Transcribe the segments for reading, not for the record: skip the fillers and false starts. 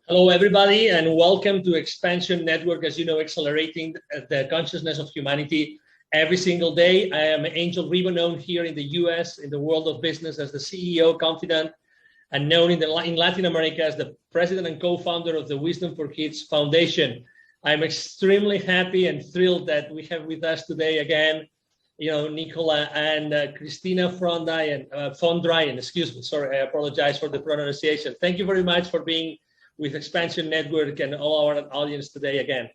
Hello, everybody, and welcome to XPNSion Network, as you know, accelerating the consciousness of humanity every single day. I am Angel Ribo, known here in the US, in the world of business, as the CEO, confidant, and known in Latin America as the president and co-founder of the Wisdom for Kids Foundation. I'm extremely happy and thrilled that we have with us today again, Nicola and Christina von Dreien, excuse me, sorry, I apologize for the pronunciation. Thank you very much for being with XPNSion Network and all our audience today again.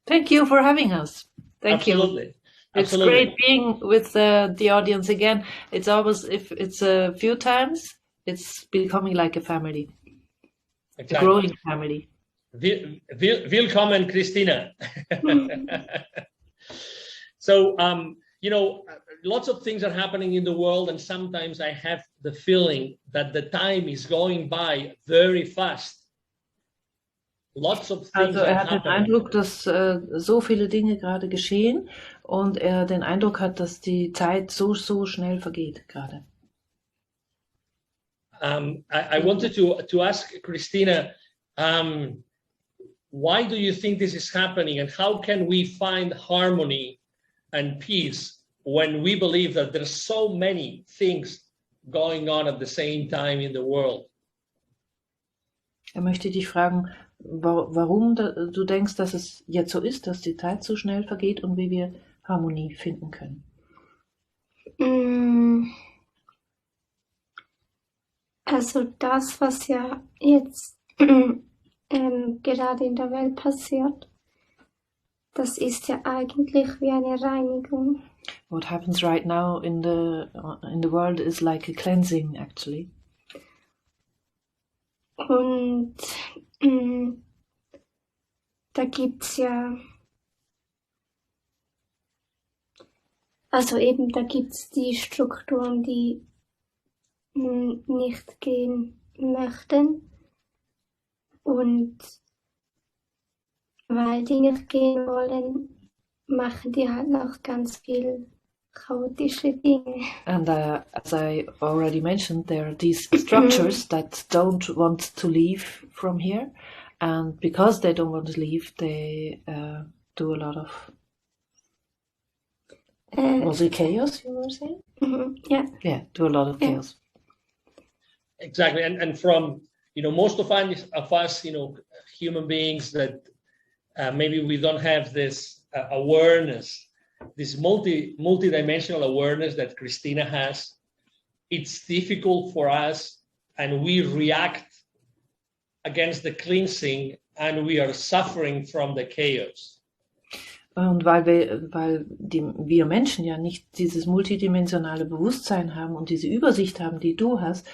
Thank you for having us. Thank Absolutely. you. It's great being with the audience again. It's always, if it's a few times, it's becoming like a family, exactly. A growing family. Willkommen, Christina. So, lots of things are happening in the world, and sometimes I have the feeling that the time is going by very fast. Lots of things also hat den Eindruck, dass so viele Dinge gerade geschehen und er den Eindruck hat, dass die Zeit so schnell vergeht gerade. I wanted to ask Christina, why do you think this is happening, and how can we find harmony and peace when we believe that there's so many things going on at the same time in the world? Möchte dich fragen, warum du denkst, dass es jetzt so ist, dass die Zeit so schnell vergeht und wie wir Harmonie finden können. Also das, was ja jetzt gerade in der Welt passiert, das ist ja eigentlich wie eine Reinigung. What happens right now in the world is like a cleansing, actually. Und da gibt's ja, also eben da gibt's die Strukturen, die nicht gehen möchten, und weil die nicht gehen wollen, machen die halt noch ganz viel chaotische Dinge. And as I already mentioned, there are these structures that don't want to leave from here, and because they don't want to leave, they do a lot of was it chaos you were saying? Yeah, do a lot of chaos. Exactly, and from most of us, human beings, that maybe we don't have this awareness, this multidimensional awareness that Christina has. It's difficult for us, and we react against the cleansing, and we are suffering from the chaos. Und weil wir Menschen ja nicht dieses multidimensionale Bewusstsein haben und diese Übersicht haben, die du hast,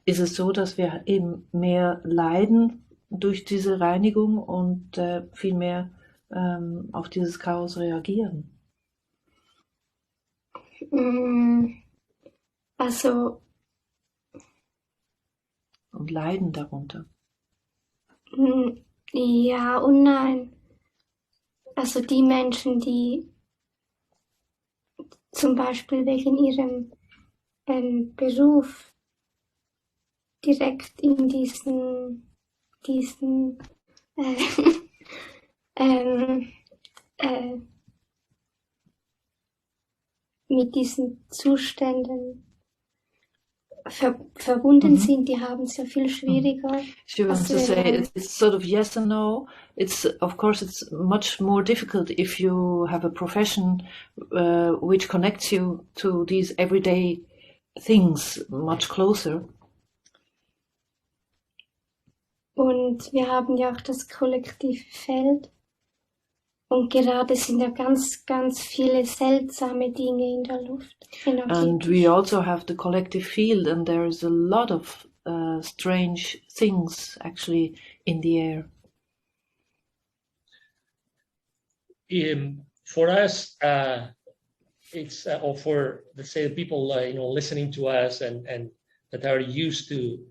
ist es so, dass wir eben mehr leiden durch diese Reinigung und viel mehr auf dieses Chaos reagieren. Also und leiden darunter. Ja und nein. Also die Menschen, die zum Beispiel wegen ihrem Beruf direkt in diesen mit diesen Zuständen verbunden sind, die haben es ja viel schwieriger. She wants to say it's sort of yes and no. Of course it's much more difficult if you have a profession which connects you to these everyday things much closer. Und wir haben ja auch das kollektive Feld. Und gerade sind ja ganz, ganz viele seltsame Dinge in der Luft. And we also have the collective field, and there is a lot of strange things actually in the air. For us, it's or for, let's say, people listening to us and that are used to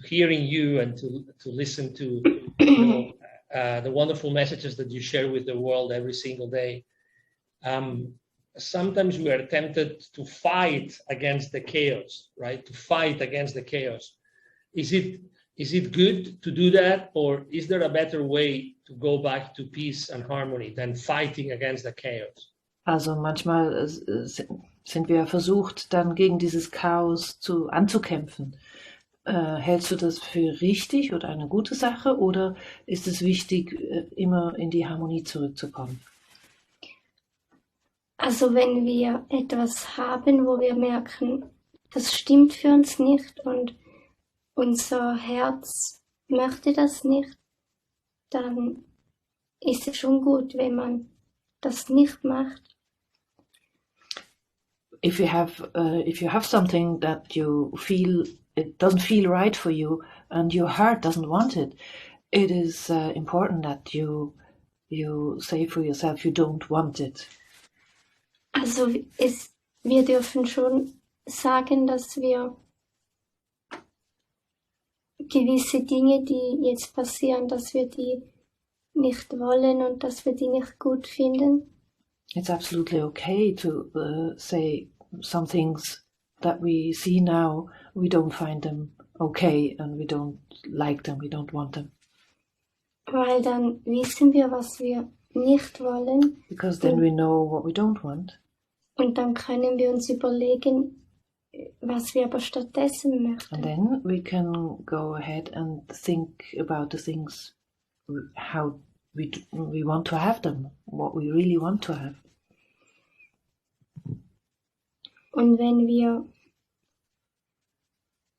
hearing you and to listen to the wonderful messages that you share with the world every single day. Sometimes we are tempted to fight against the chaos, right? To fight against the chaos. Is it good to do that, or is there a better way to go back to peace and harmony than fighting against the chaos? Also manchmal sind wir versucht, dann gegen dieses Chaos anzukämpfen. Hältst du das für richtig oder eine gute Sache, oder ist es wichtig, immer in die Harmonie zurückzukommen? Also wenn wir etwas haben, wo wir merken, das stimmt für uns nicht und unser Herz möchte das nicht, dann ist es schon gut, wenn man das nicht macht. If you have something that you feel it doesn't feel right for you and your heart doesn't want it, it is important that you say for yourself you don't want it. Also wir dürfen schon sagen, dass wir gewisse Dinge, die jetzt passieren, dass wir die nicht wollen und dass wir die nicht gut finden. It's absolutely okay to say some things that we see now, we don't find them okay and we don't like them, we don't want them. Weil dann wissen wir, was wir nicht wollen. Because then we know what we don't want. Und dann können wir uns überlegen, was wir aber stattdessen möchten. And then we can go ahead and think about the things, how we want to have them, what we really want to have. Und wenn wir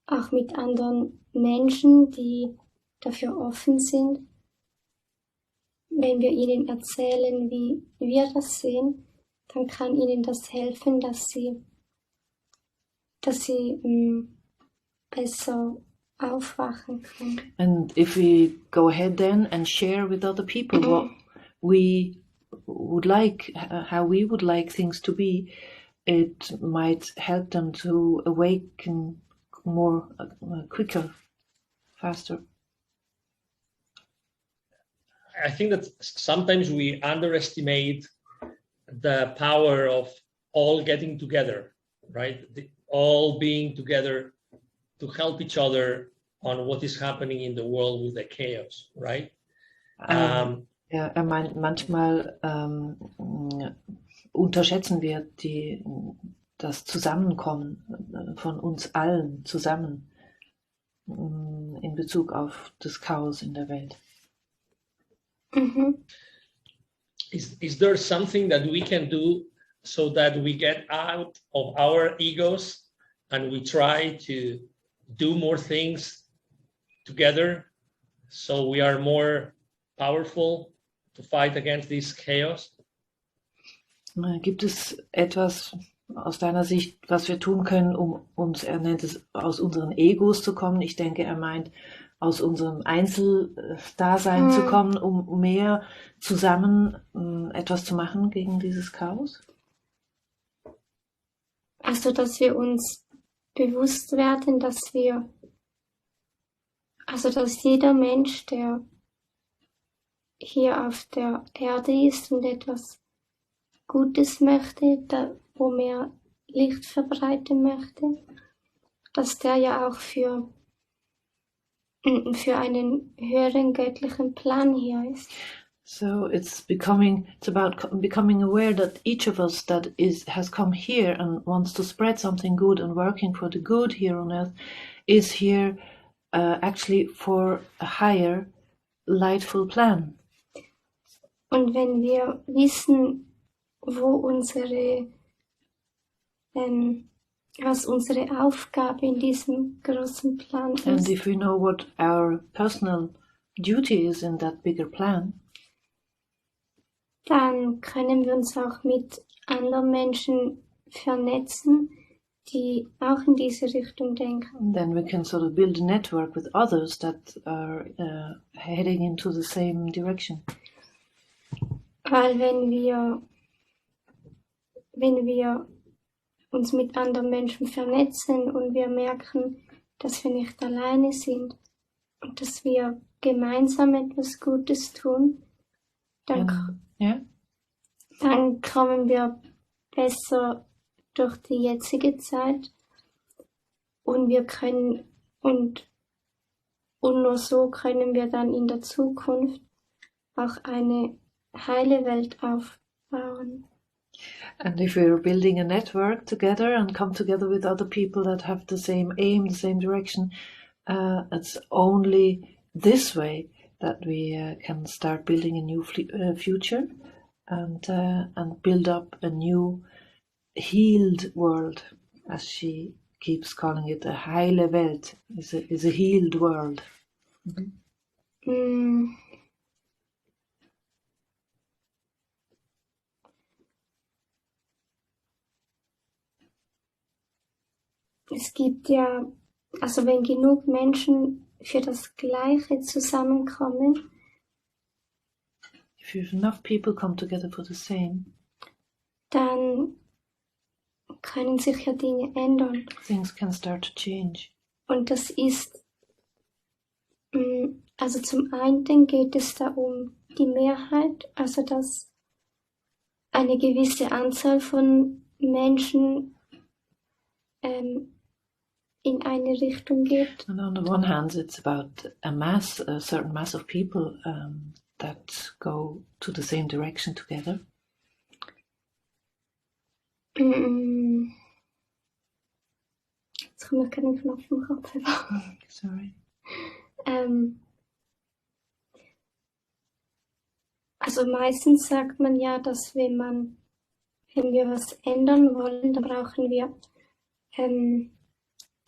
auch mit anderen Menschen, die dafür offen sind, wenn wir ihnen erzählen, wie wir das sehen, dann kann ihnen das helfen, dass sie besser aufwachen können. And if we go ahead then and share with other people what we would like, how we would like things to be, it might help them to awaken more quicker, faster. I think that sometimes we underestimate the power of all getting together, right? All being together to help each other on what is happening in the world with the chaos, right? Ja, er meint, manchmal unterschätzen wir das Zusammenkommen von uns allen zusammen in Bezug auf das Chaos in der Welt. Mhm. Is there something that we can do so that we get out of our egos and we try to do more things together so we are more powerful to fight against this chaos? Gibt es etwas aus deiner Sicht, was wir tun können, um uns, er nennt es, aus unseren Egos zu kommen? Ich denke, er meint, aus unserem Einzeldasein zu kommen, um mehr zusammen etwas zu machen gegen dieses Chaos? Also, dass wir uns bewusst werden, dass jeder Mensch, der hier auf der Erde ist und etwas Gutes möchte, wo mehr Licht verbreiten möchte, dass der ja auch für einen höheren göttlichen Plan hier ist. So it's about becoming aware that each of us that has come here and wants to spread something good and working for the good here on earth is here actually for a higher lightful plan. Und wenn wir wissen, was unsere Aufgabe in diesem großen Plan ist, and if we know what our personal duty is in that bigger plan, dann können wir uns auch mit anderen Menschen vernetzen, die auch in diese Richtung denken. then we can sort of build a network with others that are heading into the same direction. Weil wenn wir uns mit anderen Menschen vernetzen und wir merken, dass wir nicht alleine sind und dass wir gemeinsam etwas Gutes tun, dann kommen wir besser durch die jetzige Zeit und wir können Und nur so können wir dann in der Zukunft auch eine heile Welt aufbauen. And if we're building a network together and come together with other people that have the same aim, the same direction, it's only this way that we can start building a new future and build up a new healed world, as she keeps calling it. A heile Welt is a healed world. Mm. Es gibt ja, also wenn genug Menschen für das Gleiche zusammenkommen, If enough people come together for the same, dann können sich ja Dinge ändern. things can start to change. Und das ist, also zum einen geht es da um die Mehrheit, also dass eine gewisse Anzahl von Menschen in eine Richtung geht. And on the one hand, it's about a certain mass of people that go to the same direction together. Jetzt kommt mir kein Knopf im Kopf. Sorry. Also meistens sagt man ja, dass wenn wir was ändern wollen, dann brauchen wir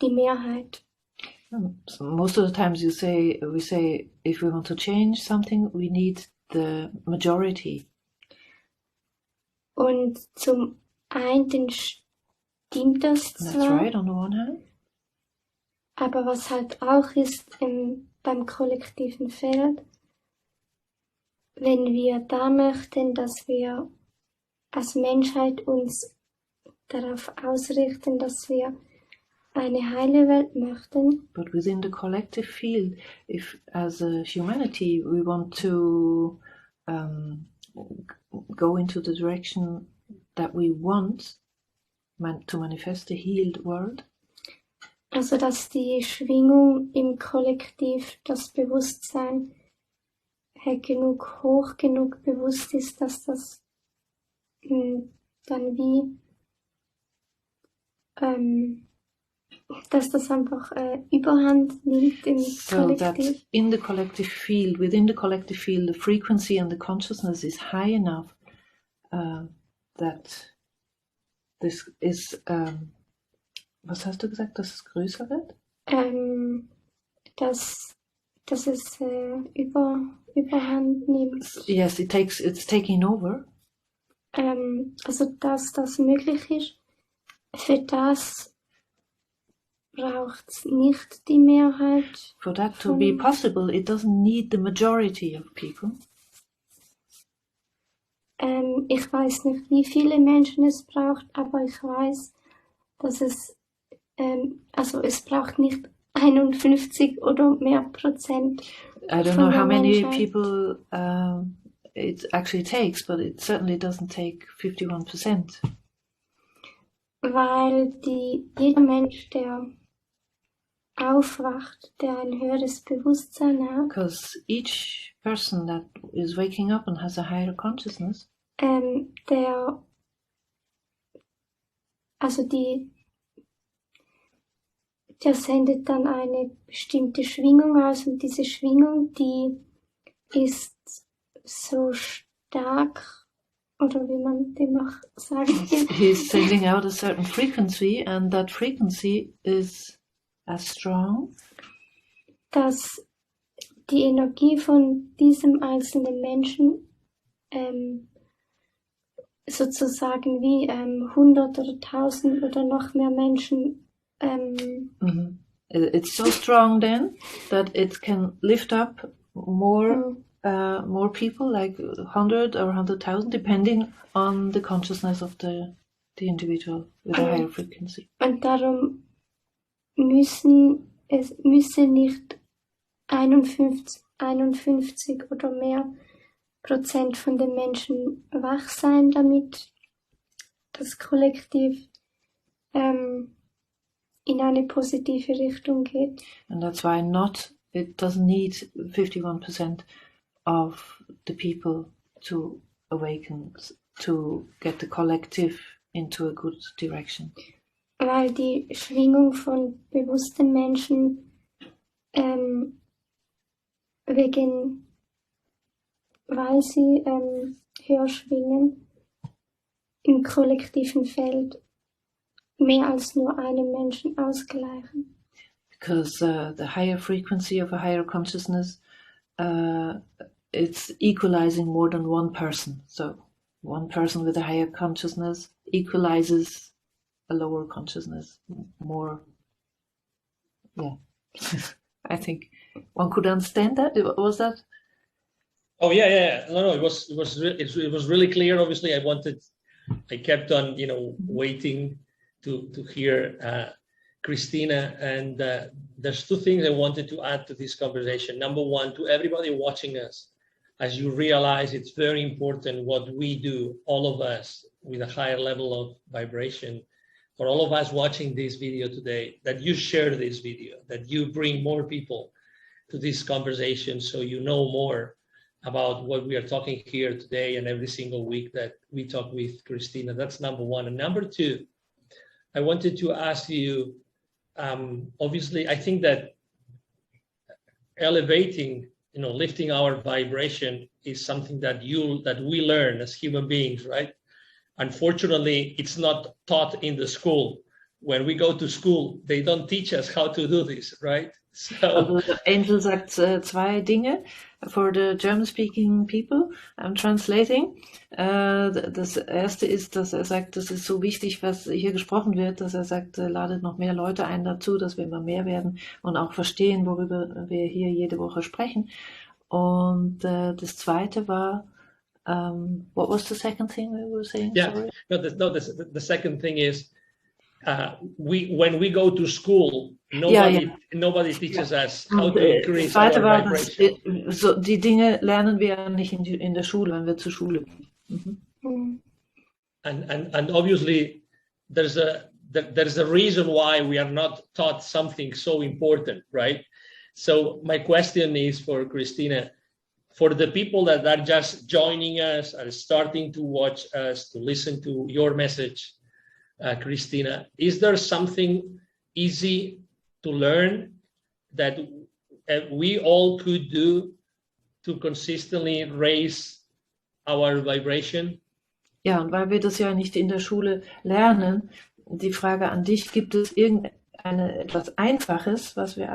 die Mehrheit. So most of the times we say if we want to change something, we need the majority. Und zum einen stimmt das That's zwar, right on the one hand. aber was halt auch ist beim kollektiven Feld, wenn wir da möchten, dass wir als Menschheit uns darauf ausrichten, dass wir eine heile Welt möchten, But within the collective field, if as a humanity we want to go into the direction that we want to manifest a healed world, also dass die Schwingung im Kollektiv, das Bewusstsein hoch genug bewusst ist, dass das dann wie dass das einfach Überhand nimmt im so that Kollektiv. in the collective field, within the collective field, the frequency and the consciousness is high enough that this is, was hast du gesagt, dass es größer wird? Dass es Überhand nimmt. Yes, it's taking over. Also dass das möglich ist, für das braucht es nicht die Mehrheit. For that to be possible, it doesn't need the majority of people. Ich weiß nicht, wie viele Menschen es braucht, aber ich weiß, dass also es braucht nicht 51 oder mehr Prozent. I don't know how many people it actually takes, but it certainly doesn't take 51%. Weil jeder Mensch, der aufwacht, der ein höheres Bewusstsein hat, Because each person that is waking up and has a higher consciousness, der sendet dann eine bestimmte Schwingung aus und diese Schwingung, die ist so stark, oder wie man dem auch sagen will, he's sending out a certain frequency, and that frequency is as strong dass die Energie von diesem einzelnen Menschen sozusagen wie 100 oder 1000 oder noch mehr Menschen it's so strong then that it can lift up more people, like 100 or 100,000, depending on the consciousness of the individual with a higher frequency. Und darum müsse nicht 51 oder mehr Prozent von den Menschen wach sein, damit das Kollektiv in eine positive Richtung geht. And that's why not it doesn't need 51% of the people to awaken, to get the collective into a good direction. Weil die Schwingung von bewussten Menschen weil sie höher schwingen, im kollektiven Feld mehr als nur einen Menschen ausgleichen. Because the higher frequency of a higher consciousness, it's equalizing more than one person. So one person with a higher consciousness equalizes a lower consciousness more. Yeah, I think one could understand that. Was that? Oh yeah. No. It was really clear. Obviously, I kept on, waiting to hear Christina, and there's two things I wanted to add to this conversation. Number one, to everybody watching us, as you realize, it's very important what we do, all of us, with a higher level of vibration. For all of us watching this video today, that you share this video, that you bring more people to this conversation so you know more about what we are talking here today and every single week that we talk with Christina. That's number one. And number two, I wanted to ask you, obviously, I think that elevating, lifting our vibration is something that we learn as human beings, right? Unfortunately, it's not taught in the school. When we go to school, they don't teach us how to do this, right? So Angel sagt zwei Dinge for the German-speaking people. I'm translating. Das erste ist, dass sagt, das ist so wichtig, was hier gesprochen wird, dass sagt, ladet noch mehr Leute ein dazu, dass wir immer mehr werden und auch verstehen, worüber wir hier jede Woche sprechen. Und das zweite war, what was the second thing we were saying? Yeah, sorry? The second thing is, when we go to school, nobody teaches us how to increase our vibration. So, die Dinge lernen wir ja nicht in der Schule, wenn wir zur Schule gehen. Mhm. And obviously there's a reason why we are not taught something so important, right? So my question is for Christina, for the people that are just joining us, are starting to watch us, to listen to your message, Christina, is there something easy to learn that we all could do to consistently raise our vibration? Ja, und weil wir das ja nicht in der Schule lernen, die Frage an dich, gibt es etwas Einfaches, was wir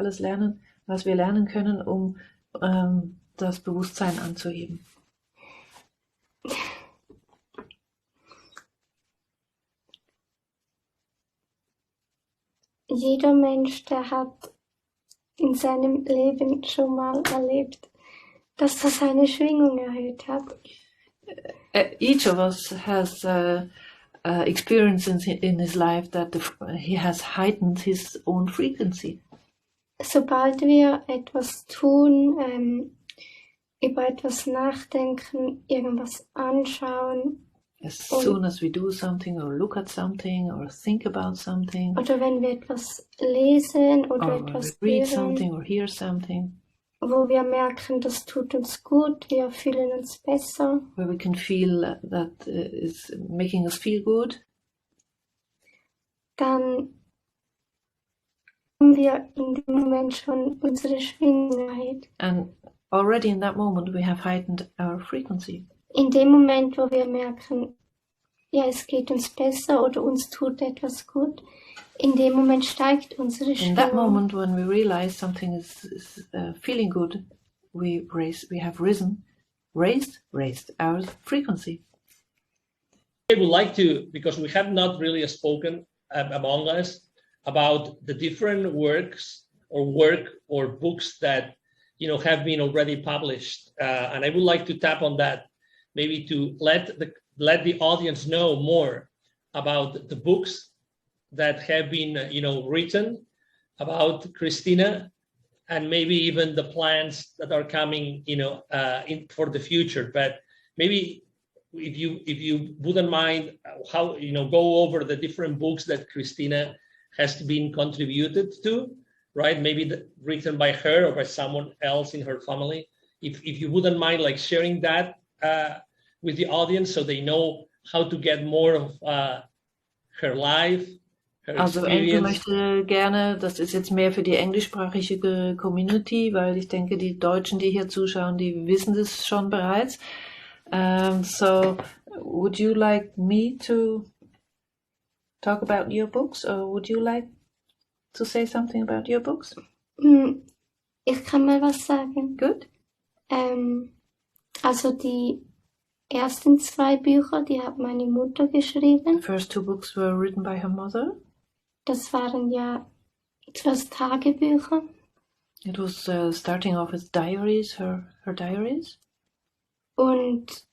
lernen können, um das Bewusstsein anzuheben? Jeder Mensch, der hat in seinem Leben schon mal erlebt, dass das seine Schwingung erhöht hat. Each of us has experiences in his life that he has heightened his own frequency. Sobald wir etwas tun, über etwas nachdenken, irgendwas anschauen, as soon as we do something or look at something or think about something, oder wenn wir etwas lesen oder etwas read hören, something or hear something, wo wir merken, das tut uns gut, wir fühlen uns besser, where we can feel that is making us feel good, dann haben wir in dem Moment schon unsere Schwingung erhöht. And already in that moment we have heightened our frequency. In dem Moment, wo wir merken, ja, es geht uns besser oder uns tut etwas gut, in dem Moment steigt unsere Schwingung. In that moment when we realize something is feeling good, we have raised our frequency. I would like to, because we have not really spoken among us about the different work or books that have been already published, and I would like to tap on that, maybe to let the audience know more about the books that have been written about Christina, and maybe even the plans that are coming for the future. But maybe if you wouldn't mind, how go over the different books that Christina has been contributed to, right? Maybe written by her or by someone else in her family. If you wouldn't mind like sharing that with the audience so they know how to get more of her life, her Also experience. Angel möchte gerne, das ist jetzt mehr für die englischsprachige Community, weil ich denke, die Deutschen, die hier zuschauen, die wissen das schon bereits. So, would you like me to talk about your books, or would you like to say something about your books? Ich kann mal was sagen. Good. Also die ersten 2 Bücher, die hat meine Mutter geschrieben. The first 2 books were written by her mother. Das waren ja etwas Tagebücher. It was starting off with diaries, her diaries. Und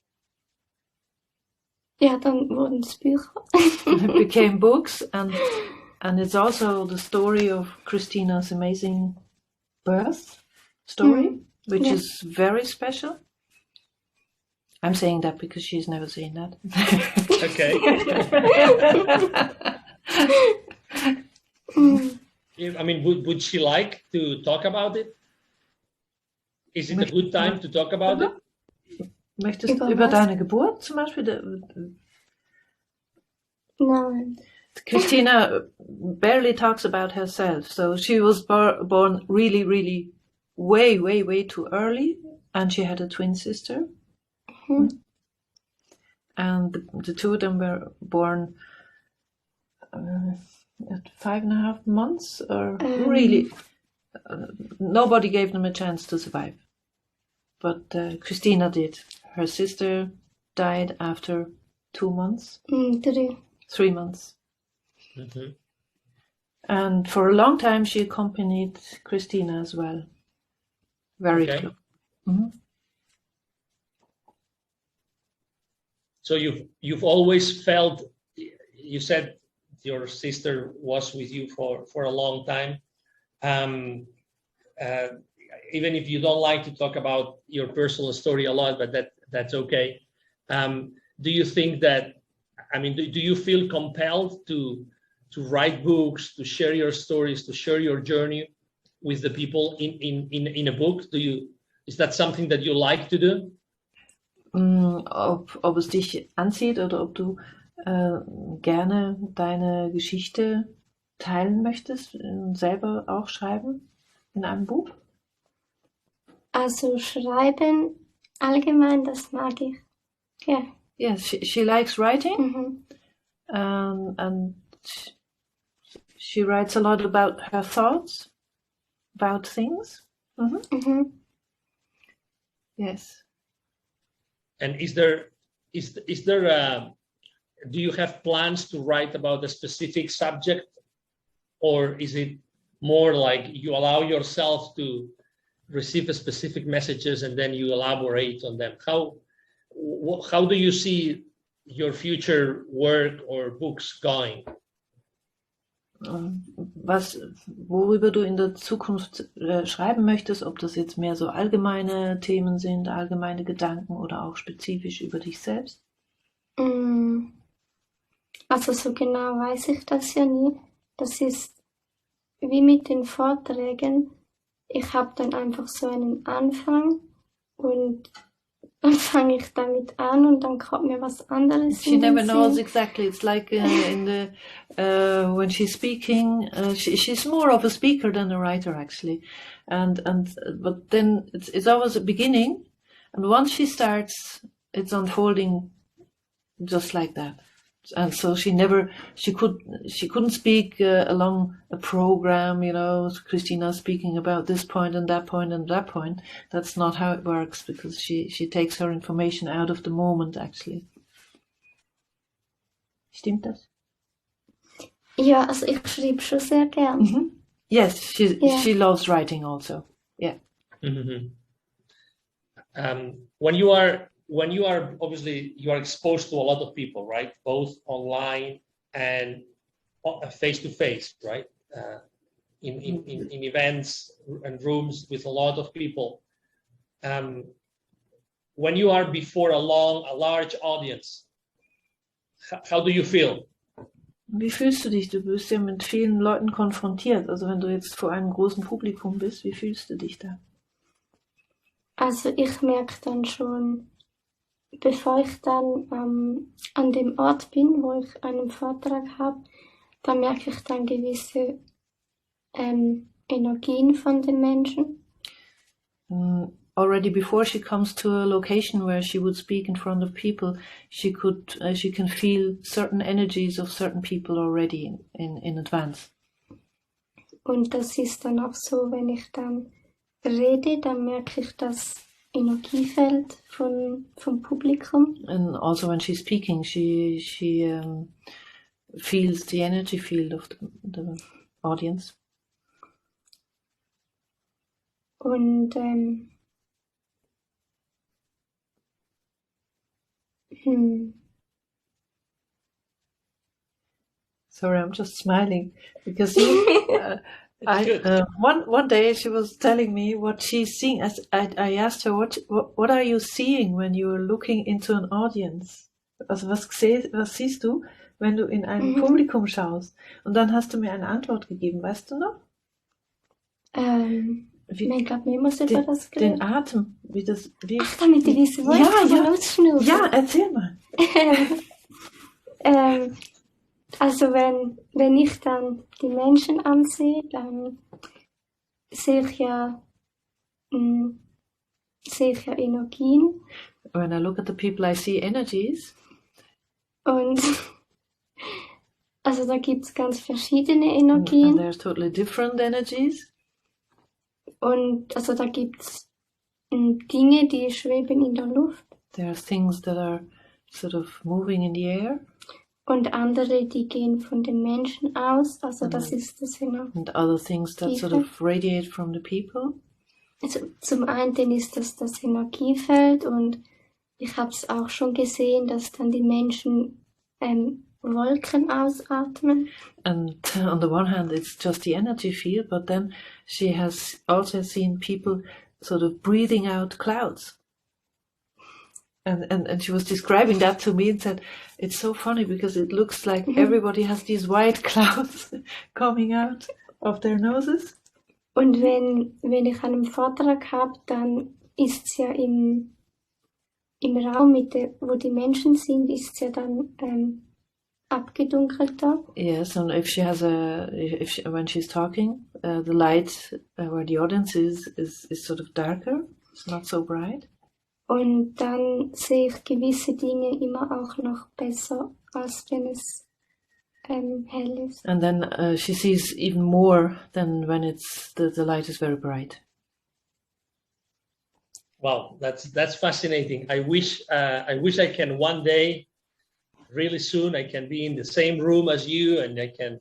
ja, dann wurden es Bücher. It became books, and it's also the story of Christina's amazing birth story, which is very special. I'm saying that because she's never seen that. Okay. I mean, would she like to talk about it? Is it a good time to talk about it? Möchtest du über deine Geburt zum Beispiel? Nein. Christina barely talks about herself. So she was born really, really way, way, way too early. And she had a twin sister. And the 2 of them were born at 5.5 months, or really nobody gave them a chance to survive. But Christina did. Her sister died after 2 months. 3 months. Mm-hmm. And for a long time she accompanied Christina as well. Very close. Mm-hmm. So you've always felt, you said your sister was with you for a long time. Even if you don't like to talk about your personal story a lot, but that's okay. Do you think that, I mean, do you feel compelled to write books, to share your stories, to share your journey with the people in a book? Is that something that you like to do? Ob es dich anzieht oder ob du gerne deine Geschichte teilen möchtest und selber auch schreiben in einem Buch? Also schreiben allgemein, das mag ich. Ja. Yes, she likes writing. And she writes a lot about her thoughts, about things. Yes. And do you have plans to write about a specific subject, or is it more like you allow yourself to receive specific messages and then you elaborate on them? How do you see your future work or books going? Worüber du in der Zukunft schreiben möchtest, ob das jetzt mehr so allgemeine Themen sind, allgemeine Gedanken oder auch spezifisch über dich selbst? Also so genau weiß ich das ja nie. Das ist wie mit den Vorträgen. Ich habe dann einfach so einen Anfang und dann fange ich damit an und dann kommt mir was anderes. She never knows exactly. It's like when she's speaking, she's more of a speaker than a writer actually, but then it's always a beginning, and once she starts, it's unfolding just like that. And so she couldn't speak along a program, you know, Christina speaking about this point and that point and that point. That's not how it works, because she takes her information out of the moment actually. Stimmt das? Ja, also ich schreibe schon sehr gern. Yes, she loves writing also. Yeah. When you are obviously you are exposed to a lot of people, right? Both online and face to face, right? In events and rooms with a lot of people. When you are before a large audience, how do you feel? Wie fühlst du dich? Du bist ja mit vielen Leuten konfrontiert. Also wenn du jetzt vor einem großen Publikum bist, wie fühlst du dich da? Also ich merke dann schon, bevor ich dann an dem Ort bin, wo ich einen Vortrag habe, da merke ich dann gewisse Energien von den Menschen. Already before she comes to a location where she would speak in front of people, she can feel certain energies of certain people already in advance. Und das ist dann auch so, wenn ich dann rede, dann merke ich das Energiefeld vom Publikum. And also when she's speaking, she feels the energy field of the audience. Und Sorry, I'm just smiling because one day she was telling me what she's seeing. I asked her, what are you seeing when you're looking into an audience? Also was siehst du, wenn du in ein Publikum schaust? Und dann hast du mir eine Antwort gegeben, weißt du noch? Ich glaube, mir muss über das den Atem, Ach, damit du diese Worte ja, erzähl mal. Also wenn ich dann die Menschen ansehe, dann sehe ich ja Energien. When I look at the people, I see energies. Und also da gibt es ganz verschiedene Energien. And there's totally different energies. Und also da gibt es Dinge, die schweben in der Luft. There are things that are sort of moving in the air. Und andere, die gehen von den Menschen aus. Also das ist das Energiefeld. And other things that sort of radiate from the people. Also zum einen ist das Energiefeld und ich habe es auch schon gesehen, dass dann die Menschen Wolken ausatmen. And on the one hand, it's just the energy field, but then she has also seen people sort of breathing out clouds. And she was describing that to me and said, it's so funny because it looks like everybody has these white clouds coming out of their noses. Und wenn ich einen Vortrag habe, dann ist es ja im Raum, wo die Menschen sind, ist es ja dann abgedunkelter. Yes, and if she has when she's talking, the light where the audience is sort of darker. It's not so bright. Und dann sehe ich gewisse Dinge immer auch noch besser, als wenn es hell ist. And then she sees even more than when it's the light is very bright. Wow, that's fascinating. I wish I can one day, really soon, I can be in the same room as you, and I can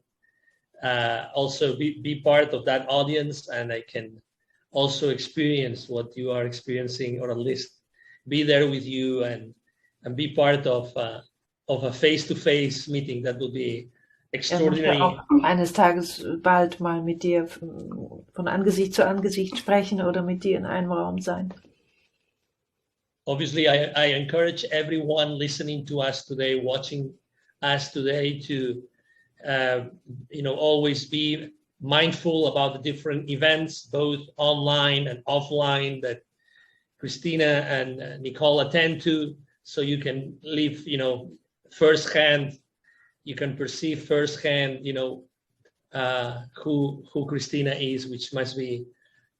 also be part of that audience, and I can also experience what you are experiencing, or at least be there with you and be part of a face-to-face meeting. That would be extraordinary. Ja, auch eines Tages bald mal mit dir von Angesicht zu Angesicht sprechen oder mit dir in einem Raum sein. Obviously, I encourage everyone listening to us today, watching us today, to always be mindful about the different events, both online and offline, that Christina and Nicola attend to, so you can live, firsthand. You can perceive firsthand, who Christina is, which must be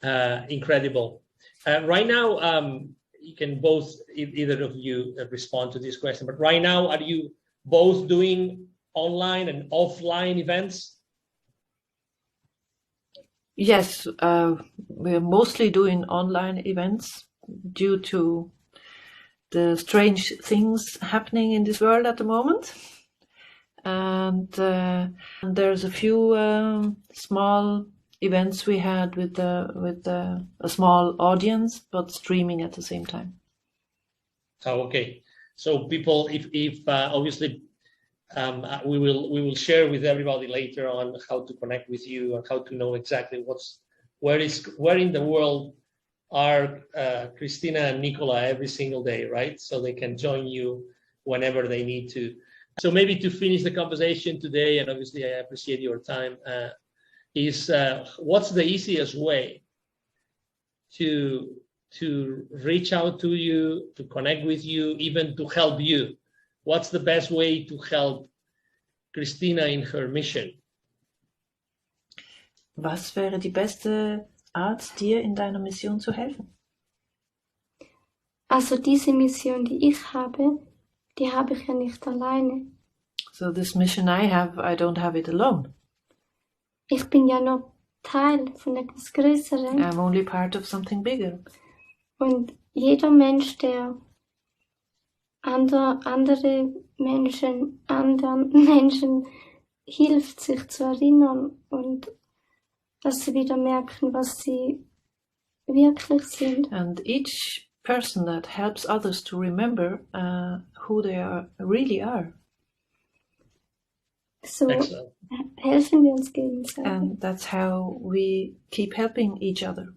incredible. Right now, you can both, either of you, respond to this question. But right now, are you both doing online and offline events? Yes, we're mostly doing online events due to the strange things happening in this world at the moment. And there's a few small events we had with a small audience, but streaming at the same time. Oh, okay. So people, if obviously, we will share with everybody later on how to connect with you and how to know exactly where in the world are Christina and Nicola every single day, right? So they can join you whenever they need to. So maybe to finish the conversation today, and obviously I appreciate your time, is what's the easiest way to reach out to you, to connect with you, even to help you? What's the best way to help Christina in her mission? Was wäre die beste Art, dir in deiner Mission zu helfen? Also diese Mission, die ich habe ich ja nicht alleine. So this mission I don't have it alone. Ich bin ja noch Teil von etwas Größerem. I'm only part of something bigger. Und jeder Mensch, der anderen Menschen hilft, sich zu erinnern und dass sie wieder merken, was sie wirklich sind. And each person that helps others to remember who they really are. So helfen wir uns gegenseitig. And that's how we keep helping each other.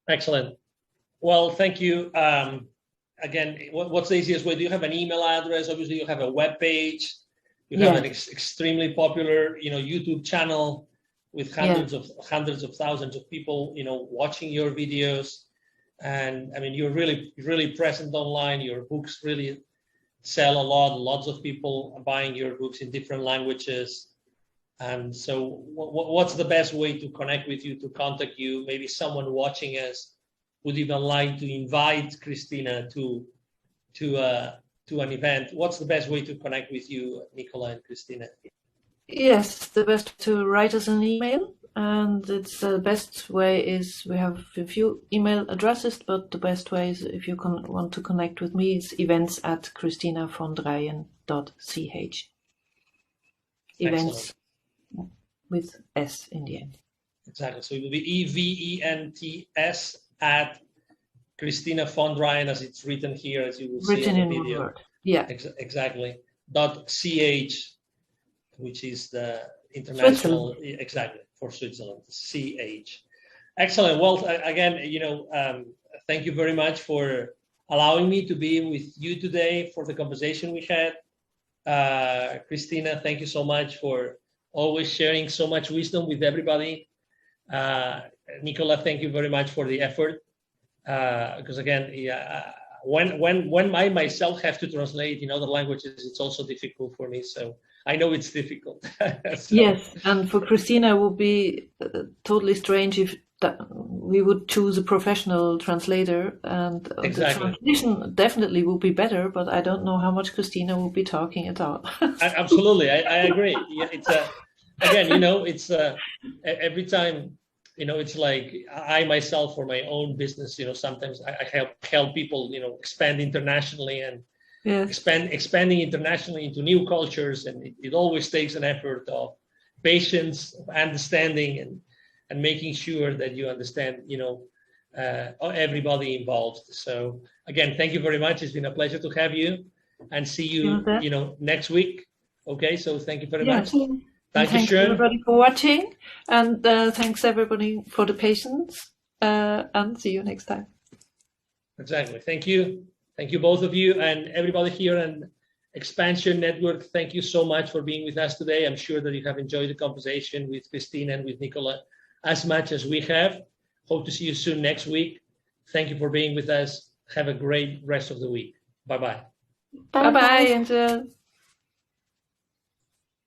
Excellent. Well, thank you. Again, what's the easiest way? Do you have an email address? Obviously, you have a web page. You have an extremely popular, YouTube channel with hundreds of thousands of people, watching your videos. And I mean, you're really present online. Your books really sell a lot. Lots of people are buying your books in different languages. And so what's the best way to connect with you, to contact you? Maybe someone watching us would even like to invite Christina to an event. What's the best way to connect with you, Nicola and Christina? Yes, the best to write us an email. And it's the best way is we have a few email addresses, but the best way is if you want to connect with me is events@christinavondreien.ch. Events with S in the end. Exactly. So it will be EVENTS at Christina von Dreien, as it's written here, as you will see in the video. One word. Yeah. Exactly. .ch, which is the international, exactly, for Switzerland, CH. Excellent. Well, again, thank you very much for allowing me to be with you today for the conversation we had. Christina, thank you so much for always sharing so much wisdom with everybody. Nicola, thank you very much for the effort. Because again, when I myself have to translate in other languages, it's also difficult for me. So I know it's difficult. So. Yes, and for Christina, it would be totally strange if we would choose a professional translator, and the translation definitely would be better. But I don't know how much Christina will be talking at all. Absolutely, I agree. Yeah, it's again, it's every time. It's like I myself, for my own business, sometimes I help people, expand internationally and expanding internationally into new cultures. And it always takes an effort of patience, of understanding, and making sure that you understand, everybody involved. So again, thank you very much. It's been a pleasure to have you, and see you, next week. Okay, so thank you very much. Thanks everybody for watching, and thanks everybody for the patience, and see you next time. Exactly. Thank you. Thank you, both of you, and everybody here in XPNSion Network. Thank you so much for being with us today. I'm sure that you have enjoyed the conversation with Christina and with Nicola as much as we have. Hope to see you soon next week. Thank you for being with us. Have a great rest of the week. Bye-bye. Bye-bye, Angel.